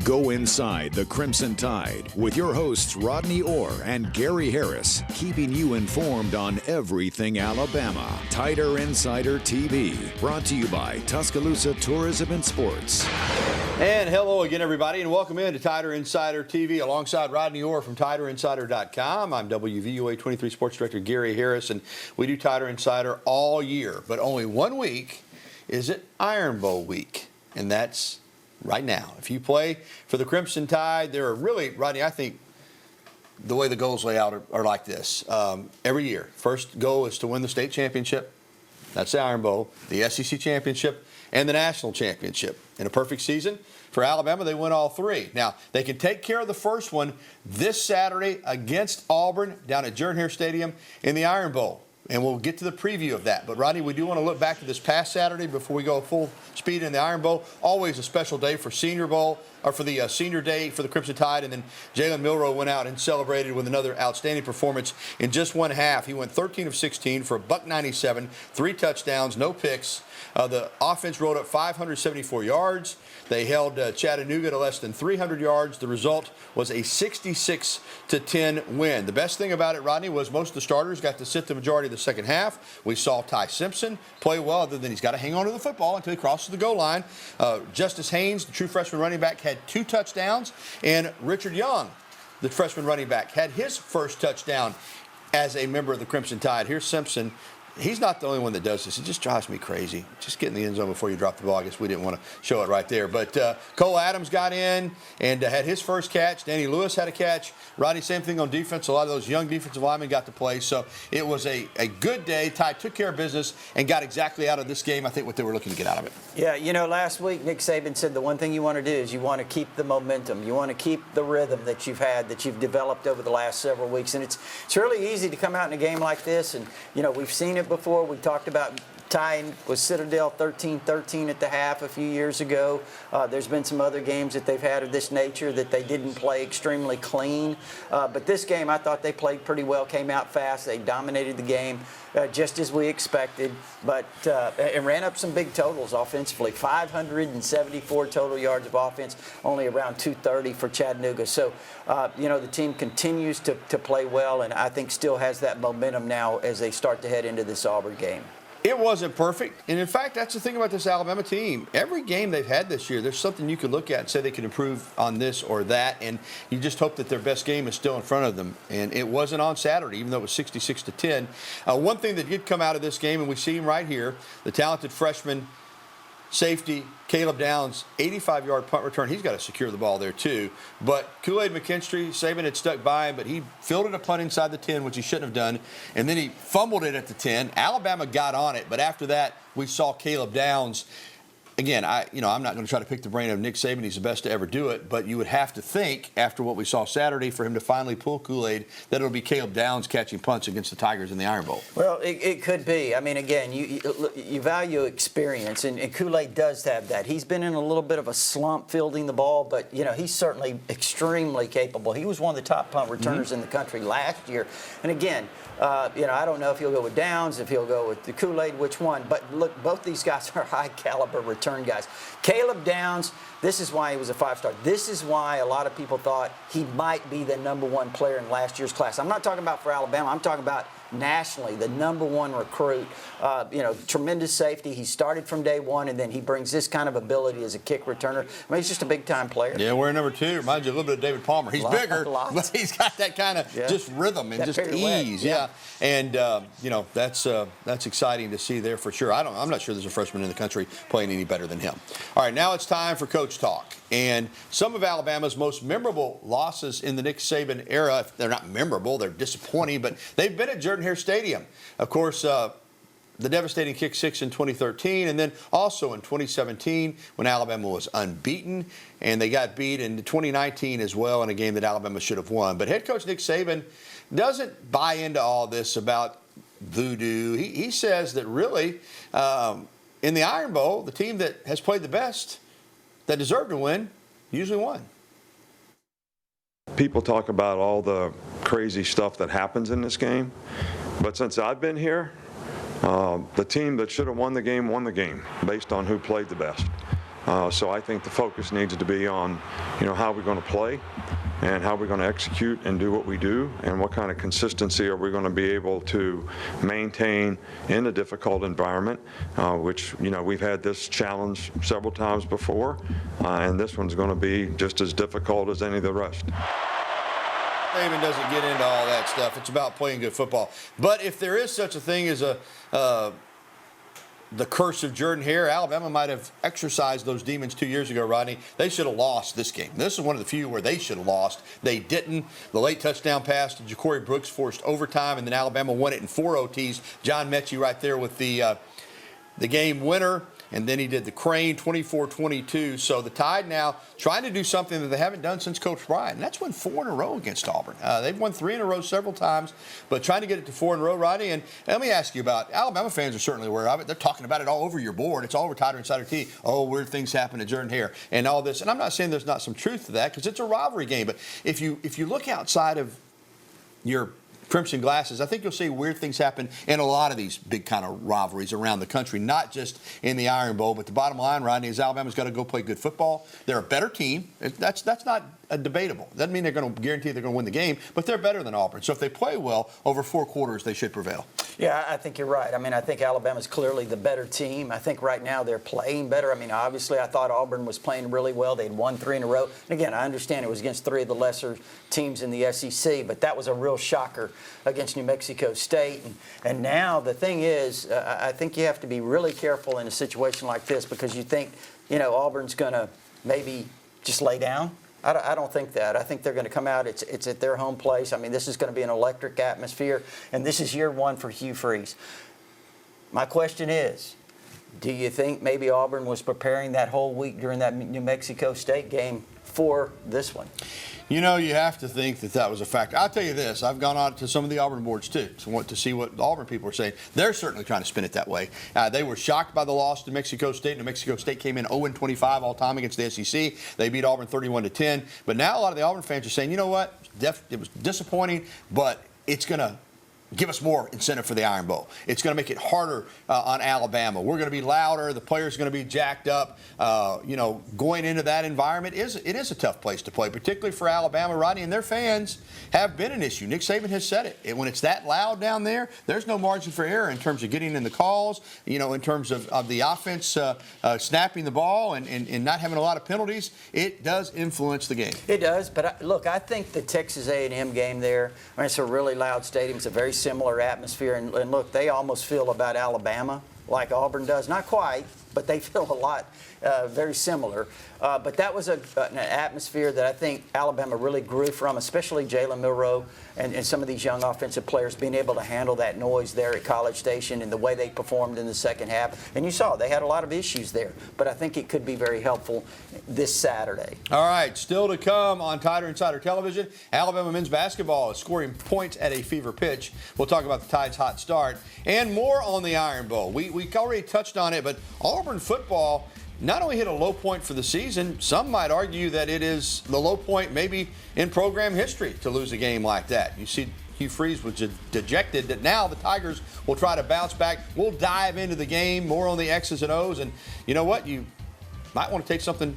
Go inside the Crimson Tide with your hosts Rodney Orr and Gary Harris, keeping you informed on everything Alabama. Tider Insider TV, brought to you by Tuscaloosa Tourism and Sports. And hello again, everybody, and welcome in to Tider Insider TV alongside Rodney Orr from TiderInsider.com. I'm WVUA 23 Sports Director Gary Harris, and we do Tider Insider all year, but only 1 week is it Iron Bowl week, and that's right now. If you play for the Crimson Tide, there are really, Rodney, I think the way the goals lay out are like this. Every year, first goal is to win the state championship. That's the Iron Bowl, the SEC championship, and the national championship. In a perfect season, for Alabama, they win all three. Now, they can take care of the first one this Saturday against Auburn down at Jordan-Hare Stadium in the Iron Bowl. And we'll get to the preview of that. But, Rodney, we do want to look back to this past Saturday before we go full speed in the Iron Bowl. Always a special day for Senior Bowl, or for the Senior Day for the Crimson Tide. And then Jalen Milroe went out and celebrated with another outstanding performance in just one half. He went 13 of 16 for $197, 3 touchdowns, no picks. The offense rolled up 574 yards. They held Chattanooga to less than 300 yards. The result was a 66-10 win. The best thing about it, Rodney, was most of the starters got to sit the majority of the second half. We saw Ty Simpson play well, other than he's got to hang on to the football until he crosses the goal line. Justice Haynes, the true freshman running back, had 2 touchdowns. And Richard Young, the freshman running back, had his first touchdown as a member of the Crimson Tide. Here's Simpson. He's not the only one that does this. It just drives me crazy. Just get in the end zone before you drop the ball. I guess we didn't want to show it right there. But Cole Adams got in and had his first catch. Danny Lewis had a catch. Rodney, same thing on defense. A lot of those young defensive linemen got to play. So it was a good day. Tide took care of business and got exactly out of this game, I think, what they were looking to get out of it. Yeah, you know, last week Nick Saban said the one thing you want to do is you want to keep the momentum. You want to keep the rhythm that you've had, that you've developed over the last several weeks. And it's really easy to come out in a game like this. And, you know, we've seen it before. We talked about tying with Citadel 13-13 at the half a few years ago. There's been some other games that they've had of this nature that they didn't play extremely clean. But this game, I thought they played pretty well, came out fast. They dominated the game just as we expected, but and ran up some big totals offensively. 574 total yards of offense, only around 230 for Chattanooga. So, you know, the team continues to play well, and I think still has that momentum now as they start to head into this Auburn game. It wasn't perfect, and in fact, that's the thing about this Alabama team. Every game they've had this year, there's something you can look at and say they can improve on this or that, and you just hope that their best game is still in front of them. And it wasn't on Saturday, even though it was 66-10. One thing that did come out of this game, and we see him right here, the talented freshman safety, Caleb Downs, 85-yard punt return. He's got to secure the ball there, too. But Kool-Aid McKinstry, Saban had stuck by him, but he fielded a punt inside the 10, which he shouldn't have done, and then he fumbled it at the 10. Alabama got on it, but after that, we saw Caleb Downs. Again, I'm not going to try to pick the brain of Nick Saban. He's the best to ever do it. But you would have to think, after what we saw Saturday, for him to finally pull Kool-Aid, that it'll be Caleb Downs catching punts against the Tigers in the Iron Bowl. Well, it could be. I mean, again, you value experience, and Kool-Aid does have that. He's been in a little bit of a slump fielding the ball, but, you know, he's certainly extremely capable. He was one of the top punt returners in the country last year. And, again, you know, I don't know if he'll go with Downs, if he'll go with the Kool-Aid, which one. But, look, both these guys are high-caliber return guys. Caleb Downs, this is why he was a 5-star. This is why a lot of people thought he might be the #1 player in last year's class. I'm not talking about for Alabama. I'm talking about nationally, the #1 recruit. You know, tremendous safety. He started from day one, and then he brings this kind of ability as a kick returner. I mean, he's just a big-time player. Yeah, we're number 2. Reminds you a little bit of David Palmer. He's bigger, but he's got that kind of just rhythm and that just ease. Yeah. And, you know, that's exciting to see there for sure. I'm not sure there's a freshman in the country playing any better than him. All right, now it's time for Coach Talk. And some of Alabama's most memorable losses in the Nick Saban era, they're not memorable, they're disappointing, but they've been at Jordan-Hare Stadium. Of course, the devastating kick 6 in 2013, and then also in 2017 when Alabama was unbeaten, and they got beat in 2019 as well in a game that Alabama should have won. But head coach Nick Saban doesn't buy into all this about voodoo. He says that really, in the Iron Bowl, the team that has played the best, that deserved to win, usually won. People talk about all the crazy stuff that happens in this game, but since I've been here, the team that should have won the game based on who played the best. So I think the focus needs to be on, how we're going to play and how we're going to execute and do what we do, and what kind of consistency are we going to be able to maintain in a difficult environment, which, we've had this challenge several times before, and this one's going to be just as difficult as any of the rest. Saban doesn't get into all that stuff. It's about playing good football. But if there is such a thing as the curse of Jordan-Hare, Alabama might have exercised those demons 2 years ago, Rodney. They should have lost this game. This is one of the few where they should have lost. They didn't. The late touchdown pass to Ja'Cory Brooks forced overtime, and then Alabama won it in 4 OTs. John Mechie right there with the game winner. And then he did the crane, 24-22. So the Tide now trying to do something that they haven't done since Coach Bryant. And that's won 4 in a row against Auburn. They've won 3 in a row several times, but trying to get it to 4 in a row, Rodney. And let me ask you about Alabama fans are certainly aware of it. They're talking about it all over your board. It's all over Tider Insider T. Oh, weird things happen to Jordan-Hare and all this. And I'm not saying there's not some truth to that, because it's a rivalry game. But if you look outside of your Crimson glasses, I think you'll see weird things happen in a lot of these big kind of rivalries around the country, not just in the Iron Bowl. But the bottom line, Rodney, is Alabama's got to go play good football. They're a better team. That's not debatable. Doesn't mean they're going to guarantee they're going to win the game, but they're better than Auburn. So if they play well over 4 quarters, they should prevail. Yeah, I think you're right. I mean, I think Alabama's clearly the better team. I think right now they're playing better. I mean, obviously, I thought Auburn was playing really well. They'd won 3 in a row. And again, I understand it was against 3 of the lesser teams in the SEC, but that was a real shocker against New Mexico State. And now the thing is, I think you have to be really careful in a situation like this, because you think, Auburn's going to maybe just lay down. I don't think that. I think they're going to come out. It's at their home place. I mean, this is going to be an electric atmosphere, and this is year 1 for Hugh Freeze. My question is, do you think maybe Auburn was preparing that whole week during that New Mexico State game for this one? You have to think that was a factor. I'll tell you this. I've gone on to some of the Auburn boards, too, to see what the Auburn people are saying. They're certainly trying to spin it that way. They were shocked by the loss to New Mexico State. New Mexico State came in 0-25 all time against the SEC. They beat Auburn 31-10. But now a lot of the Auburn fans are saying, you know what? It was disappointing, but it's going to give us more incentive for the Iron Bowl. It's going to make it harder on Alabama. We're going to be louder. The players are going to be jacked up. Going into that environment, it is a tough place to play, particularly for Alabama, Rodney, and their fans have been an issue. Nick Saban has said it. When it's that loud down there, there's no margin for error in terms of getting in the calls, in terms of the offense snapping the ball and not having a lot of penalties. It does influence the game. It does, but look, I think the Texas A&M game there, it's a really loud stadium. It's a very similar atmosphere, and look, they almost feel about Alabama like Auburn does. Not quite, but they feel a lot very similar. But that was an atmosphere that I think Alabama really grew from, especially Jalen Milroe and some of these young offensive players being able to handle that noise there at College Station and the way they performed in the second half. And you saw they had a lot of issues there, but I think it could be very helpful this Saturday. All right, still to come on Tider Insider Television, Alabama men's basketball is scoring points at a fever pitch. We'll talk about the Tide's hot start and more on the Iron Bowl. We already touched on it, but Auburn football not only hit a low point for the season, some might argue that it is the low point maybe in program history to lose a game like that. You see Hugh Freeze was dejected that now the Tigers will try to bounce back. We'll dive into the game, more on the X's and O's, and you know what? You might want to take something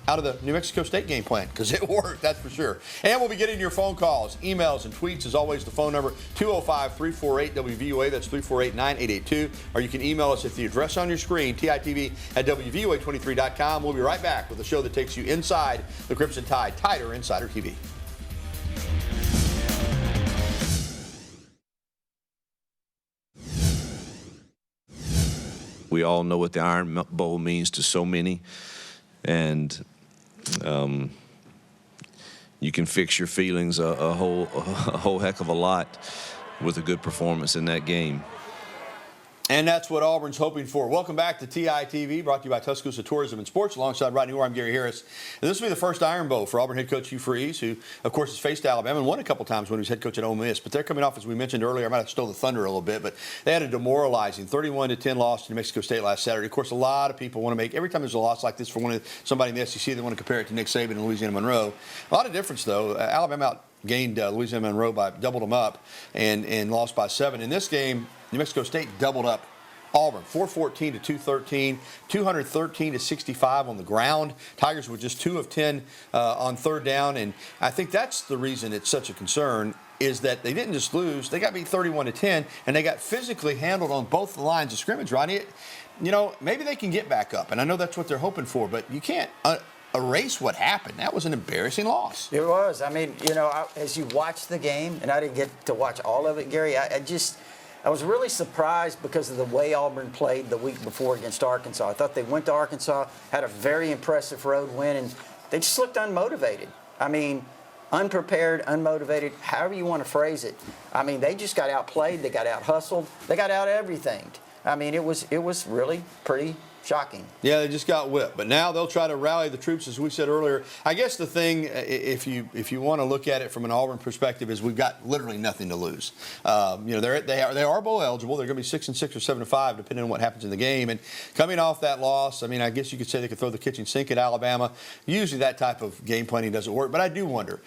out of the New Mexico State game plan, because it worked, that's for sure. And we'll be getting your phone calls, emails, and tweets. As always, the phone number 205-348-WVUA. That's 348-9882. Or you can email us at the address on your screen, TITV@WVUA23.com. We'll be right back with a show that takes you inside the Crimson Tide, Tider Insider TV. We all know what the Iron Bowl means to so many. And you can fix your feelings a whole heck of a lot with a good performance in that game. And that's what Auburn's hoping for. Welcome back to TITV, brought to you by Tuscaloosa Tourism and Sports. Alongside Rodney Orr, I'm Gary Harris. And this will be the first Iron Bowl for Auburn head coach Hugh Freeze, who, of course, has faced Alabama and won a couple times when he was head coach at Ole Miss. But they're coming off, as we mentioned earlier, I might have stole the thunder a little bit, but they had a demoralizing 31-10 loss to New Mexico State last Saturday. Of course, a lot of people want to make, every time there's a loss like this for somebody in the SEC, they want to compare it to Nick Saban and Louisiana Monroe. A lot of difference, though. Alabama outgained Louisiana Monroe doubled them up and lost by 7. In this game, New Mexico State doubled up Auburn, 414 to 213, 213 to 65 on the ground. Tigers were just 2 of 10 on third down, and I think that's the reason it's such a concern, is that they didn't just lose, they got beat 31 to 10, and they got physically handled on both the lines of scrimmage, Rodney. Maybe they can get back up, and I know that's what they're hoping for, but you can't erase what happened. That was an embarrassing loss. It was. I mean, as you watch the game, and I didn't get to watch all of it, Gary, I was really surprised because of the way Auburn played the week before against Arkansas. I thought they went to Arkansas, had a very impressive road win, and they just looked unmotivated. I mean, unprepared, unmotivated, however you want to phrase it. I mean, they just got outplayed, they got out-hustled, they got out everything. I mean, it was really pretty shocking. Yeah, they just got whipped. But now they'll try to rally the troops, as we said earlier. I guess the thing, if you want to look at it from an Auburn perspective, is we've got literally nothing to lose. They are bowl eligible. They're going to be 6-6 or 7-5, depending on what happens in the game. And coming off that loss, I mean, I guess you could say they could throw the kitchen sink at Alabama. Usually that type of game planning doesn't work. But I do wonder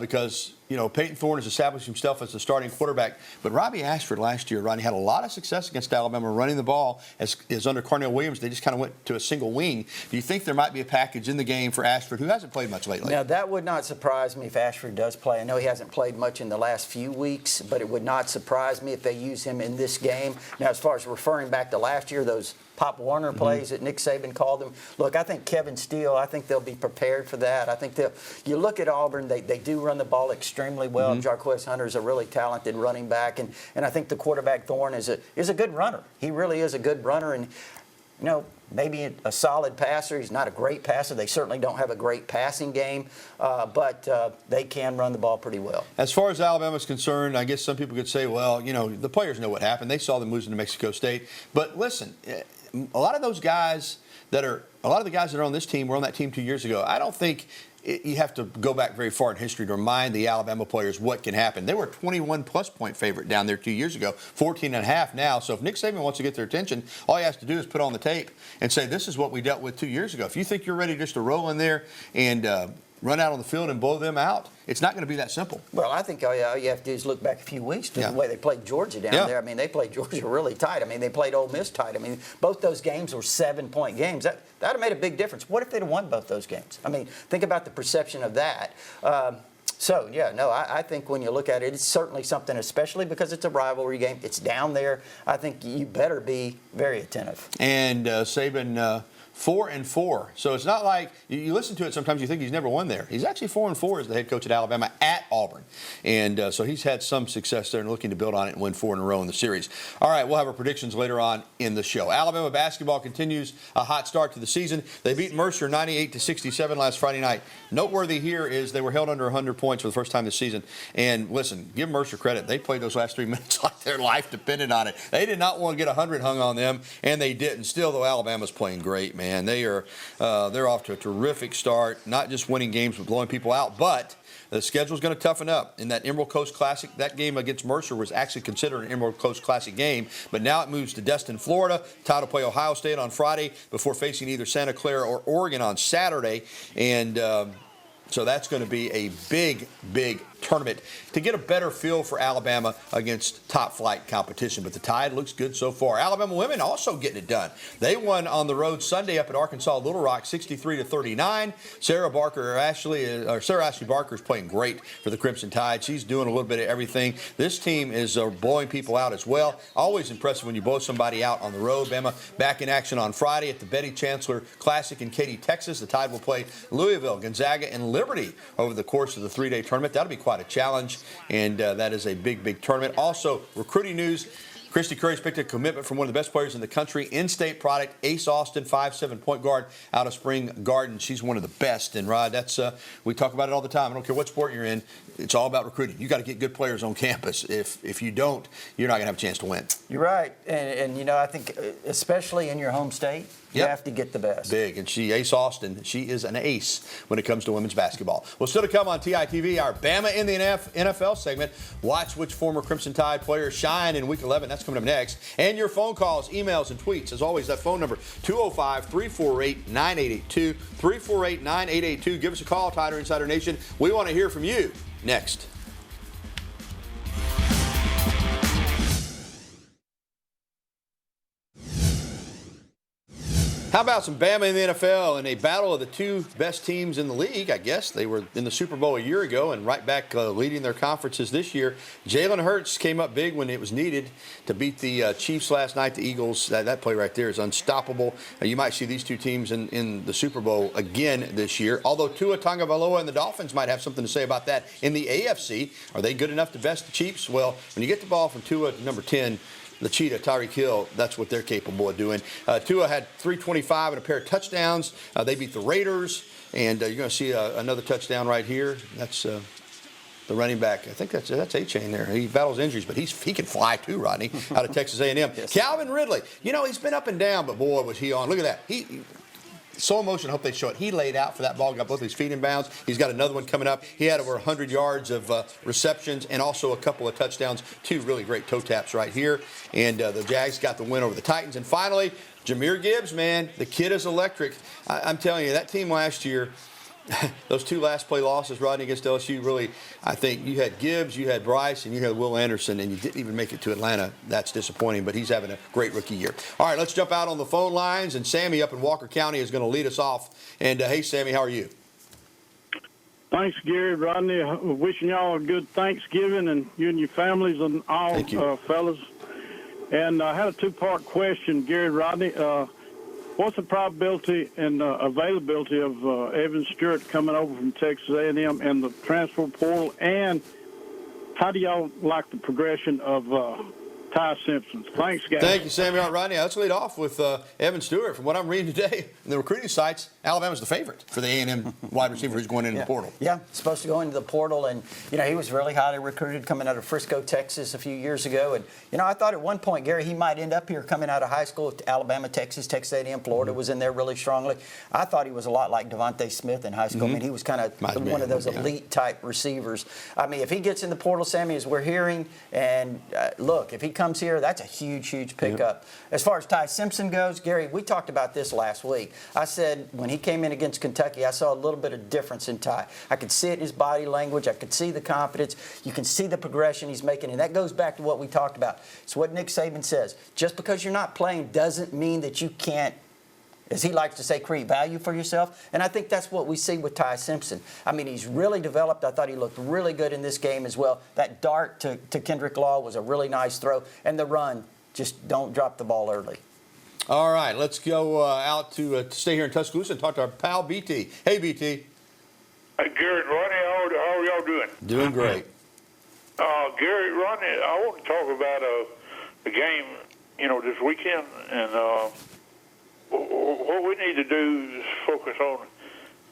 because Peyton Thorne has established himself as the starting quarterback. But Robbie Ashford last year, Rodney, had a lot of success against Alabama running the ball as under Carnell Williams. They just kind of went to a single wing. Do you think there might be a package in the game for Ashford, who hasn't played much lately? Now, that would not surprise me if Ashford does play. I know he hasn't played much in the last few weeks, but it would not surprise me if they use him in this game. Now, as far as referring back to last year, those Pop Warner plays that Nick Saban called them. Look, I think Kevin Steele, I think they'll be prepared for that. I think you look at Auburn, they do run the ball extremely well. Jarquez Hunter is a really talented running back, and I think the quarterback Thorne is a good runner. He really is a good runner, and maybe a solid passer. He's not a great passer. They certainly don't have a great passing game, but they can run the ball pretty well. As far as Alabama's concerned, I guess some people could say, well, the players know what happened. They saw them losing to Mexico State. But listen, a lot of the guys that are on this team were on that team 2 years ago. I don't think you have to go back very far in history to remind the Alabama players what can happen. They were a 21-plus point favorite down there 2 years ago, 14.5 now. So if Nick Saban wants to get their attention, all he has to do is put on the tape and say, this is what we dealt with 2 years ago. If you think you're ready just to roll in there and run out on the field and blow them out, it's not going to be that simple. Well, I think all you have to do is look back a few weeks to the way they played Georgia down there. I mean, they played Georgia really tight. I mean, they played Ole Miss tight. I mean, both those games were 7-point games. That would have made a big difference. What if they'd have won both those games? I mean, think about the perception of that. I think when you look at it, it's certainly something, especially because it's a rivalry game. It's down there. I think you better be very attentive. And Saban 4-4. So it's not like you listen to it. Sometimes you think he's never won there. He's actually 4-4 as the head coach at Alabama at Auburn, and so he's had some success there and looking to build on it and win 4 in a row in the series. All right, we'll have our predictions later on in the show. Alabama basketball continues a hot start to the season. They beat Mercer 98-67 last Friday night. Noteworthy here is they were held under 100 points for the first time this season. And listen, give Mercer credit. They played those last 3 minutes like their life depended on it. They did not want to get 100 hung on them, and they didn't. Still, though, Alabama's playing great, man. They're off to a terrific start, not just winning games but blowing people out, but the schedule's going to toughen up. In that Emerald Coast Classic, that game against Mercer was actually considered an Emerald Coast Classic game, but now it moves to Destin, Florida. Tide will play Ohio State on Friday before facing either Santa Clara or Oregon on Saturday, and so that's going to be a big, big tournament to get a better feel for Alabama against top-flight competition. But the Tide looks good so far. Alabama women also getting it done. They won on the road Sunday up at Arkansas Little Rock, 63-39. Sarah Ashley Barker is playing great for the Crimson Tide. She's doing a little bit of everything. This team is blowing people out as well. Always impressive when you blow somebody out on the road. Bama back in action on Friday at the Betty Chancellor Classic in Katy, Texas. The Tide will play Louisville, Gonzaga, and Liberty over the course of the 3-day tournament. That'll be quite a challenge, and that is a big, big tournament. Also, recruiting news. Christy Curry's picked a commitment from one of the best players in the country, in-state product, Ace Austin, 5'7" point guard out of Spring Garden. She's one of the best. And, Rod, that's we talk about it all the time. I don't care what sport you're in. It's all about recruiting. You got to get good players on campus. If you don't, you're not going to have a chance to win. You're right. And I think especially in your home state, you have to get the best. Big. And Ace Austin, she is an ace when it comes to women's basketball. Well, still to come on TITV, our Bama in the NFL segment. Watch which former Crimson Tide players shine in Week 11. That's coming up next. And your phone calls, emails, and tweets. As always, that phone number, 205-348-9882. 348-9882. Give us a call, Tider Insider Nation. We want to hear from you. Next. How about some Bama in the NFL in a battle of the two best teams in the league? I guess they were in the Super Bowl a year ago and right back leading their conferences this year. Jalen Hurts came up big when it was needed to beat the Chiefs last night. The Eagles, that play right there is unstoppable. You might see these two teams in the Super Bowl again this year. Although Tua Tagovailoa and the Dolphins might have something to say about that in the AFC. Are they good enough to best the Chiefs? Well, when you get the ball from Tua to number 10, the cheetah, Tyreek Hill, that's what they're capable of doing. Tua had 325 and a pair of touchdowns. They beat the Raiders, and you're going to see another touchdown right here. That's the running back. I think that's A-Chain there. He battles injuries, but he can fly too, Rodney, out of Texas A&M. Yes. Calvin Ridley, he's been up and down, but boy, was he on. Look at that. Slow motion, I hope they show it. He laid out for that ball, got both his feet in bounds. He's got another one coming up. He had over 100 yards of receptions and also a couple of touchdowns. Two really great toe taps right here. And the Jags got the win over the Titans. And finally, Jahmyr Gibbs, man, the kid is electric. I'm telling you, that team last year, those two last play losses, Rodney, against LSU, really, I think you had Gibbs, you had Bryce, and you had Will Anderson, and you didn't even make it to Atlanta. That's disappointing, but he's having a great rookie year. All right, let's jump out on the phone lines, and Sammy up in Walker County is going to lead us off. And, hey, Sammy, how are you? Thanks, Gary, Rodney. Wishing y'all a good Thanksgiving, and you and your families and all, fellas. And I had a two-part question, Gary, Rodney. What's the probability and availability of Evan Stewart coming over from Texas A&M and the transfer portal? And how do y'all like the progression of Ty Simpson? Thanks, guys. Thank you, Sammy. All right, Rodney, let's lead off with Evan Stewart. From what I'm reading today in the recruiting sites, Alabama's the favorite for the A&M wide receiver who's going into the portal. Yeah, supposed to go into the portal. And, he was really highly recruited coming out of Frisco, Texas a few years ago. And, I thought at one point, Gary, he might end up here coming out of high school. Alabama, Texas, Texas A&M, Florida was in there really strongly. I thought he was a lot like Devontae Smith in high school. I mean, he was kind of one of those elite-type receivers. I mean, if he gets in the portal, Sammy, as we're hearing, and look, if he comes here, that's a huge, huge pickup. As far as Ty Simpson goes, Gary, we talked about this last week. I said when he came in against Kentucky, I saw a little bit of difference in Ty. I could see it in his body language. I could see the confidence. You can see the progression he's making, and that goes back to what we talked about. It's what Nick Saban says. Just because you're not playing doesn't mean that you can't, as he likes to say, create value for yourself. And I think that's what we see with Ty Simpson. I mean, he's really developed. I thought he looked really good in this game as well. That dart to Kendrick Law was a really nice throw. And the run, just don't drop the ball early. All right, let's go out to stay here in Tuscaloosa and talk to our pal BT. Hey, BT. Hey, Gary, Rodney, how are y'all doing? Doing great. Gary, Rodney, I want to talk about the game, this weekend, and what we need to do is focus on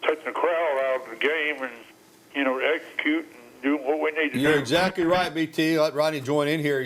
taking the crowd out of the game and, execute and doing what we need to do. You're exactly right, BT. Let Rodney join in here.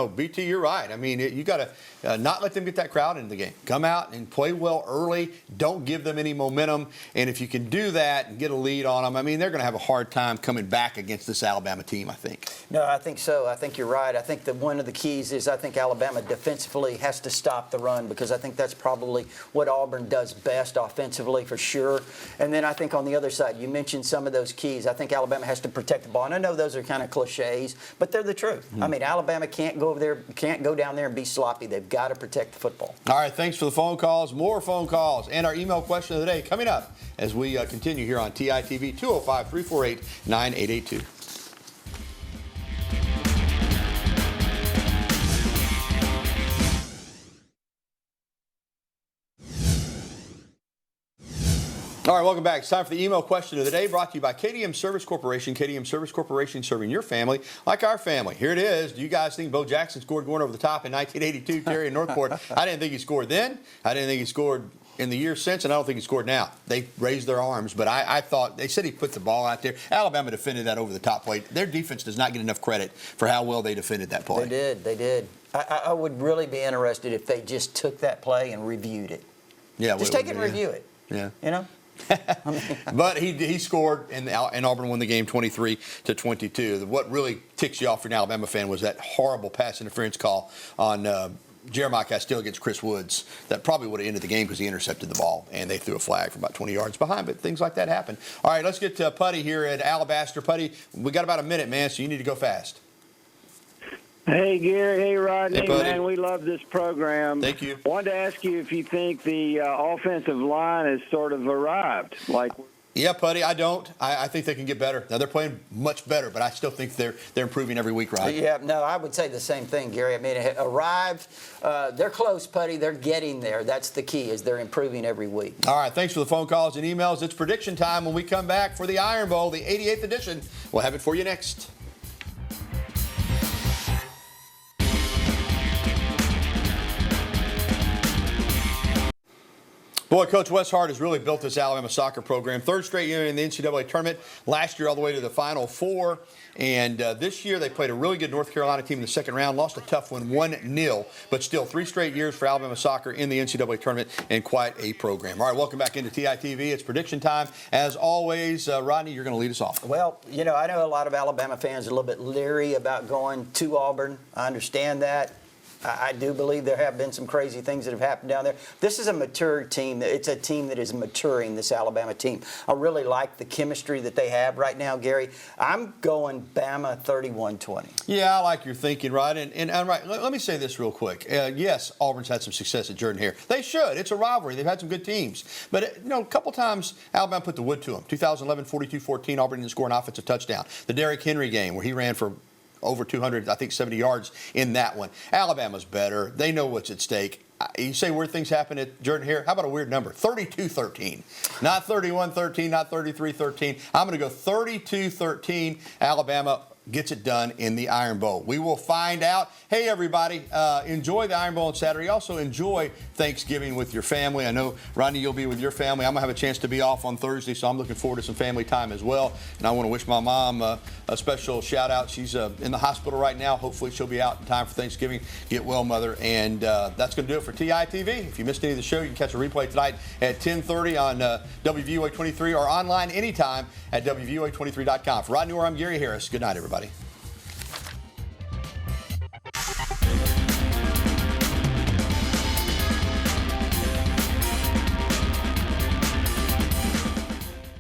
BT, you're right. I mean, you got to not let them get that crowd into the game. Come out and play well early. Don't give them any momentum. And if you can do that and get a lead on them, I mean, they're going to have a hard time coming back against this Alabama team, I think. No, I think so. I think you're right. I think that one of the keys is I think Alabama defensively has to stop the run because I think that's probably what Auburn does best offensively for sure. And then I think on the other side, you mentioned some of those keys. I think Alabama has to protect the ball. And I know those are kind of cliches, but they're the truth. I mean, Alabama can't go down there and be sloppy. They've got to protect the football. All right, thanks for the phone calls. More phone calls and our email question of the day coming up as we continue here on TITV 205-348-9882. All right, welcome back. It's time for the email question of the day, brought to you by KDM Service Corporation. KDM Service Corporation, serving your family like our family. Here it is. Do you guys think Bo Jackson scored going over the top in 1982, Terry and Northport? I didn't think he scored then. I didn't think he scored in the years since, and I don't think he scored now. They raised their arms, but I thought they said he put the ball out there. Alabama defended that over the top play. Their defense does not get enough credit for how well they defended that play. They did. I would really be interested if they just took that play and reviewed it. Yeah, just take it and review it. Yeah. But he scored, and Auburn won the game 23-22. What really ticks you off for an Alabama fan was that horrible pass interference call on Jeremiah Castile against Chris Woods. That probably would have ended the game because he intercepted the ball, and they threw a flag from about 20 yards behind. But things like that happen. All right, let's get to Putty here at Alabaster. Putty, we got about a minute, man, so you need to go fast. Hey, Gary. Hey, Rodney. Hey, buddy. Man, we love this program. Thank you. Wanted to ask you if you think the offensive line has sort of arrived. Yeah, buddy, I don't. I think they can get better. Now, they're playing much better, but I still think they're improving every week, right? Yeah, no, I would say the same thing, Gary. I mean, it arrived. They're close, Putty. They're getting there. That's the key, is they're improving every week. All right, thanks for the phone calls and emails. It's prediction time when we come back for the Iron Bowl, the 88th edition. We'll have it for you next. Boy, Coach Westhart has really built this Alabama soccer program. Third straight year in the NCAA tournament. Last year all the way to the Final Four. And this year they played a really good North Carolina team in the second round. Lost a tough one, 1-0. But still, 3 straight years for Alabama soccer in the NCAA tournament, and quite a program. All right, welcome back into TITV. It's prediction time. As always, Rodney, you're going to lead us off. Well, you know, I know a lot of Alabama fans are a little bit leery about going to Auburn. I understand that. I do believe there have been some crazy things that have happened down there. This is a mature team. It's a team that is maturing, this Alabama team. I really like the chemistry that they have right now, Gary. I'm going Bama 31-20. Yeah, I like your thinking, right? And right, let me say this real quick. Yes, Auburn's had some success at Jordan-Hare. They should. It's a rivalry. They've had some good teams. But, you know, a couple times Alabama put the wood to them. 2011, 42-14, Auburn didn't score an offensive touchdown. The Derrick Henry game where he ran for over 200, I think 70 yards in that one. Alabama's better. They know what's at stake. You say weird things happen at Jordan-Hare. How about a weird number? 32-13. Not 31-13, not 33-13. I'm going to go 32-13. Alabama gets it done in the Iron Bowl. We will find out. Hey, everybody, enjoy the Iron Bowl on Saturday. Also enjoy Thanksgiving with your family. I know, Rodney, you'll be with your family. I'm going to have a chance to be off on Thursday, so I'm looking forward to some family time as well. And I want to wish my mom a special shout-out. She's in the hospital right now. Hopefully she'll be out in time for Thanksgiving. Get well, Mother. And that's going to do it for TITV. If you missed any of the show, you can catch a replay tonight at 10:30 on WVUA 23 or online anytime at WVUA23.com. For Rodney Orr, I'm Gary Harris. Good night, everybody.